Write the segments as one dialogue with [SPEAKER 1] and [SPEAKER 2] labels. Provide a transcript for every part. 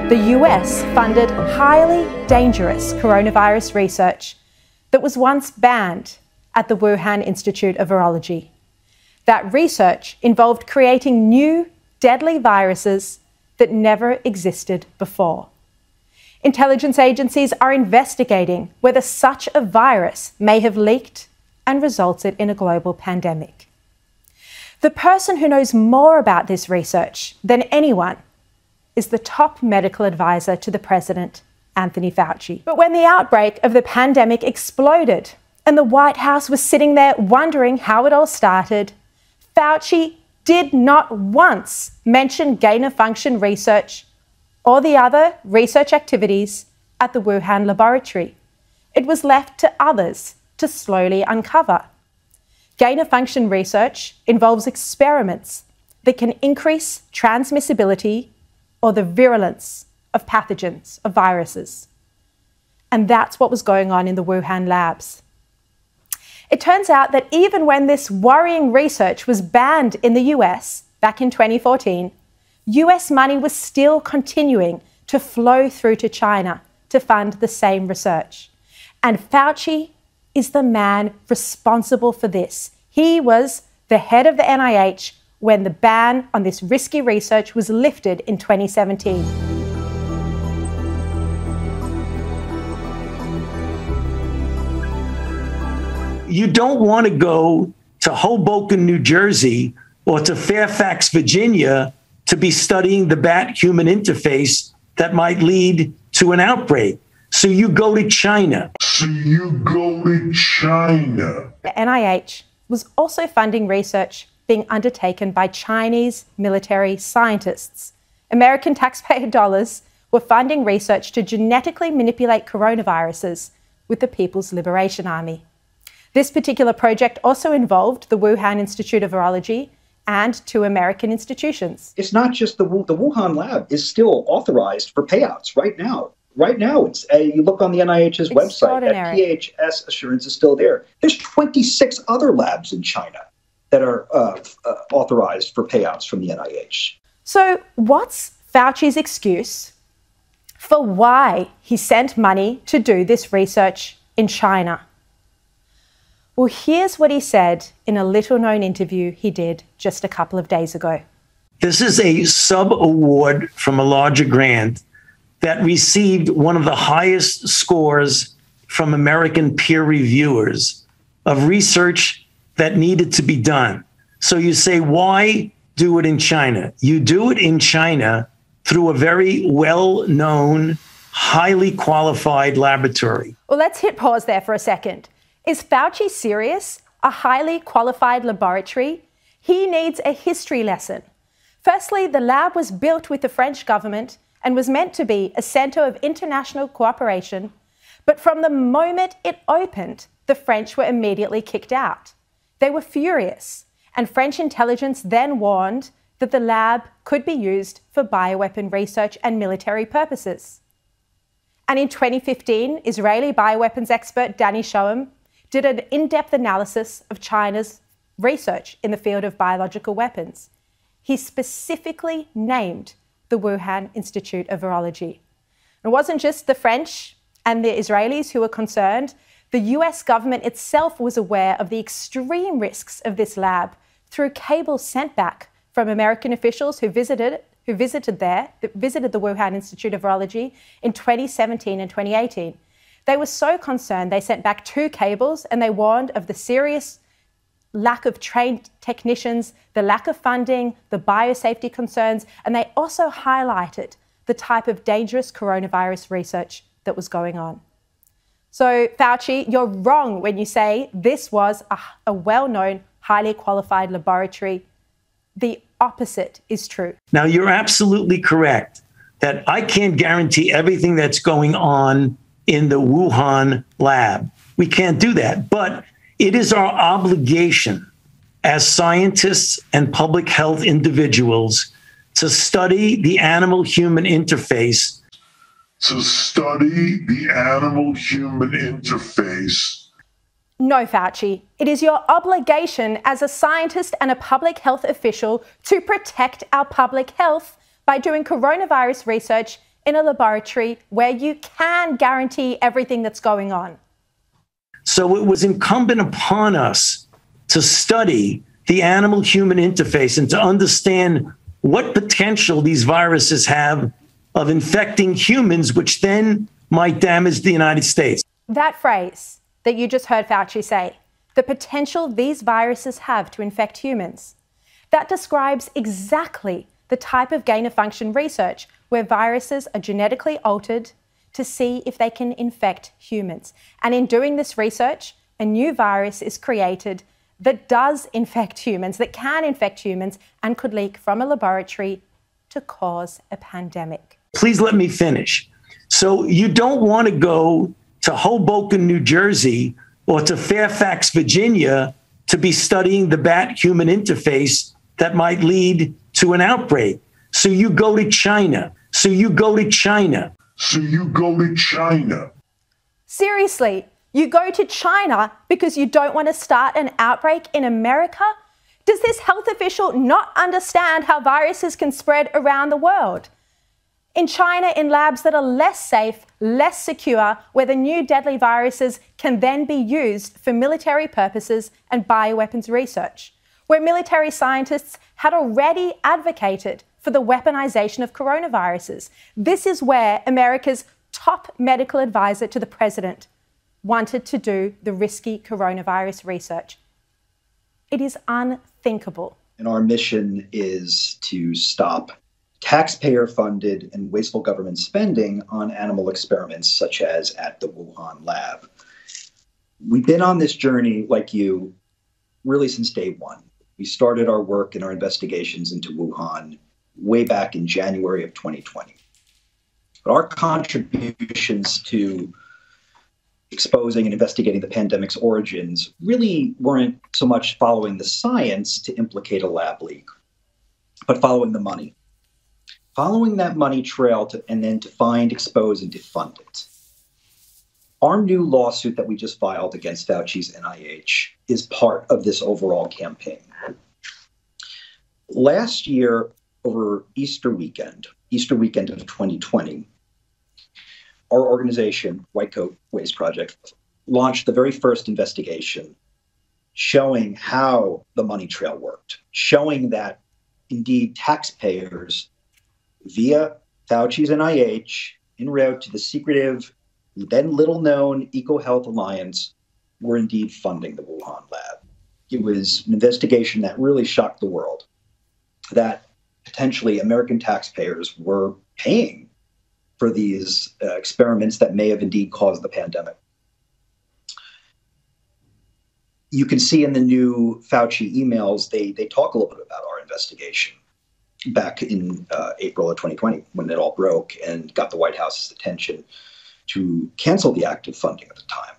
[SPEAKER 1] The US funded highly dangerous coronavirus research that was once banned at the Wuhan Institute of Virology. That research involved creating new deadly viruses that never existed before. Intelligence agencies are investigating whether such a virus may have leaked and resulted in a global pandemic. The person who knows more about this research than anyone is the top medical advisor to the president, Anthony Fauci. But when the outbreak of the pandemic exploded and the White House was sitting there wondering how it all started, Fauci did not once mention gain-of-function research or the other research activities at the Wuhan laboratory. It was left to others to slowly uncover. Gain-of-function research involves experiments that can increase transmissibility or the virulence of pathogens, of viruses. And that's what was going on in the Wuhan labs. It turns out that even when this worrying research was banned in the US back in 2014, US money was still continuing to flow through to China to fund the same research. And Fauci is the man responsible for this. He was the head of the NIH when the ban on this risky research was lifted in 2017.
[SPEAKER 2] You don't want to go to Hoboken, New Jersey, or to Fairfax, Virginia, to be studying the bat-human interface that might lead to an outbreak. So you go to China.
[SPEAKER 1] The NIH was also funding research being undertaken by Chinese military scientists. American taxpayer dollars were funding research to genetically manipulate coronaviruses with the People's Liberation Army. This particular project also involved the Wuhan Institute of Virology and two American institutions.
[SPEAKER 3] It's not just the Wuhan lab is still authorized for payouts right now. Right now, it's you look on the NIH's website, that PHS assurance is still there. There's 26 other labs in China that are authorized for payouts from the NIH.
[SPEAKER 1] So what's Fauci's excuse for why he sent money to do this research in China? Well, here's what he said in a little-known interview he did just a couple of days ago.
[SPEAKER 2] This is a sub-award from a larger grant that received one of the highest scores from American peer reviewers of research that needed to be done. So you say, why do it in China? You do it in China through a very well-known, highly qualified laboratory.
[SPEAKER 1] Well, let's hit pause there for a second. Is Fauci serious? A highly qualified laboratory? He needs a history lesson. Firstly, the lab was built with the French government and was meant to be a centre of international cooperation. But from the moment it opened, the French were immediately kicked out. They were furious, and French intelligence then warned that the lab could be used for bioweapon research and military purposes. And in 2015, Israeli bioweapons expert Danny Shoham did an in-depth analysis of China's research in the field of biological weapons. He specifically named the Wuhan Institute of Virology. It wasn't just the French and the Israelis who were concerned. The US government itself was aware of the extreme risks of this lab through cables sent back from American officials who visited the Wuhan Institute of Virology in 2017 and 2018. They were so concerned, they sent back 2 cables and they warned of the serious lack of trained technicians, the lack of funding, the biosafety concerns, and they also highlighted the type of dangerous coronavirus research that was going on. So, Fauci, you're wrong when you say this was a well-known, highly qualified laboratory. The opposite is true.
[SPEAKER 2] Now, you're absolutely correct that I can't guarantee everything that's going on in the Wuhan lab. We can't do that, but it is our obligation as scientists and public health individuals to study the animal-human interface.
[SPEAKER 1] No, Fauci. It is your obligation as a scientist and a public health official to protect our public health by doing coronavirus research in a laboratory where you can guarantee everything that's going on.
[SPEAKER 2] So it was incumbent upon us to study the animal-human interface and to understand what potential these viruses have of infecting humans, which then might damage the United States.
[SPEAKER 1] That phrase that you just heard Fauci say, the potential these viruses have to infect humans, that describes exactly the type of gain-of-function research where viruses are genetically altered to see if they can infect humans. And in doing this research, a new virus is created that does infect humans, that can infect humans, and could leak from a laboratory to cause a pandemic.
[SPEAKER 2] Please let me finish. So you don't want to go to Hoboken, New Jersey, or to Fairfax, Virginia, to be studying the bat-human interface that might lead to an outbreak. So you go to China. So you go to China.
[SPEAKER 4] So you go to China.
[SPEAKER 1] Seriously, you go to China because you don't want to start an outbreak in America? Does this health official not understand how viruses can spread around the world? In China, in labs that are less safe, less secure, where the new deadly viruses can then be used for military purposes and bioweapons research, where military scientists had already advocated for the weaponization of coronaviruses. This is where America's top medical advisor to the president wanted to do the risky coronavirus research. It is unthinkable.
[SPEAKER 3] And our mission is to stop taxpayer-funded and wasteful government spending on animal experiments, such as at the Wuhan lab. We've been on this journey, like you, really since day one. We started our work and our investigations into Wuhan way back in January of 2020. But our contributions to exposing and investigating the pandemic's origins really weren't so much following the science to implicate a lab leak, but following the money. Following that money trail and then to find, expose, and defund it. Our new lawsuit that we just filed against Fauci's NIH is part of this overall campaign. Last year, over Easter weekend of 2020, our organization, White Coat Waste Project, launched the very first investigation showing how the money trail worked, showing that indeed taxpayers via Fauci's NIH en route to the secretive, then little-known EcoHealth Alliance were indeed funding the Wuhan lab. It was an investigation that really shocked the world, that potentially American taxpayers were paying for these experiments that may have indeed caused the pandemic. You can see in the new Fauci emails, they talk a little bit about our investigation back in April of 2020, when it all broke and got the White House's attention to cancel the active funding at the time.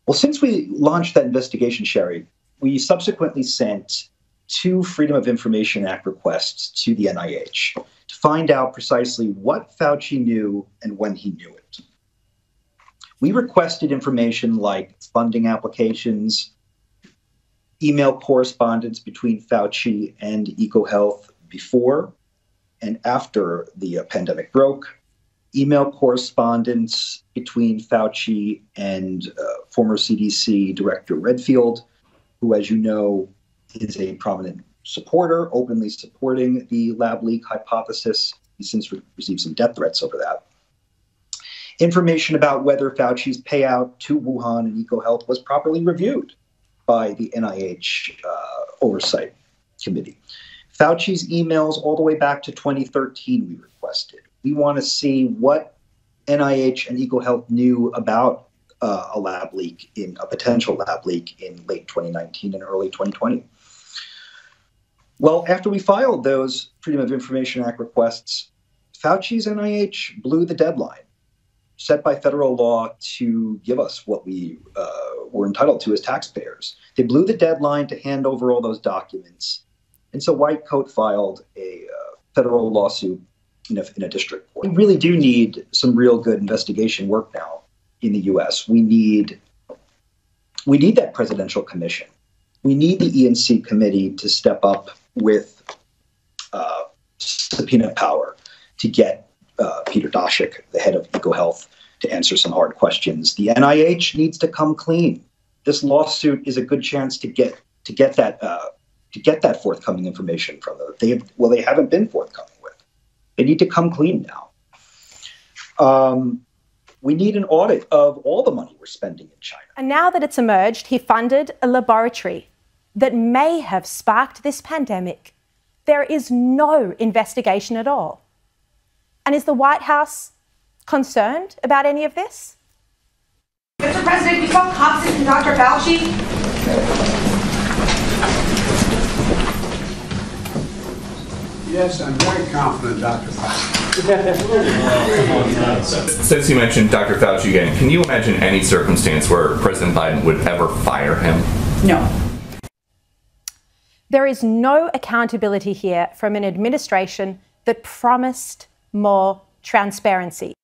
[SPEAKER 3] Well, since we launched that investigation, Sherry, we subsequently sent 2 Freedom of Information Act requests to the NIH to find out precisely what Fauci knew and when he knew it. We requested information like funding applications, email correspondence between Fauci and EcoHealth before and after the pandemic broke, email correspondence between Fauci and former CDC Director Redfield, who, as you know, is a prominent supporter, openly supporting the lab leak hypothesis. He's since received some death threats over that. Information about whether Fauci's payout to Wuhan and EcoHealth was properly reviewed by the NIH Oversight Committee. Fauci's emails all the way back to 2013 we requested. We want to see what NIH and EcoHealth knew about a lab leak, a potential lab leak in late 2019 and early 2020. Well, after we filed those Freedom of Information Act requests, Fauci's NIH blew the deadline set by federal law to give us what we were entitled to as taxpayers. They blew the deadline to hand over all those documents. And so White Coat filed a federal lawsuit in a district court. We really do need some real good investigation work now in the U.S. We need that presidential commission. We need the ENC committee to step up with subpoena power to get Peter Daszak, the head of EcoHealth, to answer some hard questions. The NIH needs to come clean. This lawsuit is a good chance to get that forthcoming information from them. They haven't been forthcoming with. They need to come clean now. We need an audit of all the money we're spending in China.
[SPEAKER 1] And now that it's emerged, he funded a laboratory that may have sparked this pandemic. There is no investigation at all. And is the White House concerned about any of this?
[SPEAKER 5] Mr. President, you saw confidence in Dr. Fauci?
[SPEAKER 6] Yes, I'm very confident, Dr. Fauci.
[SPEAKER 7] Since you mentioned Dr. Fauci again, can you imagine any circumstance where President Biden would ever fire him?
[SPEAKER 5] No.
[SPEAKER 1] There is no accountability here from an administration that promised more transparency.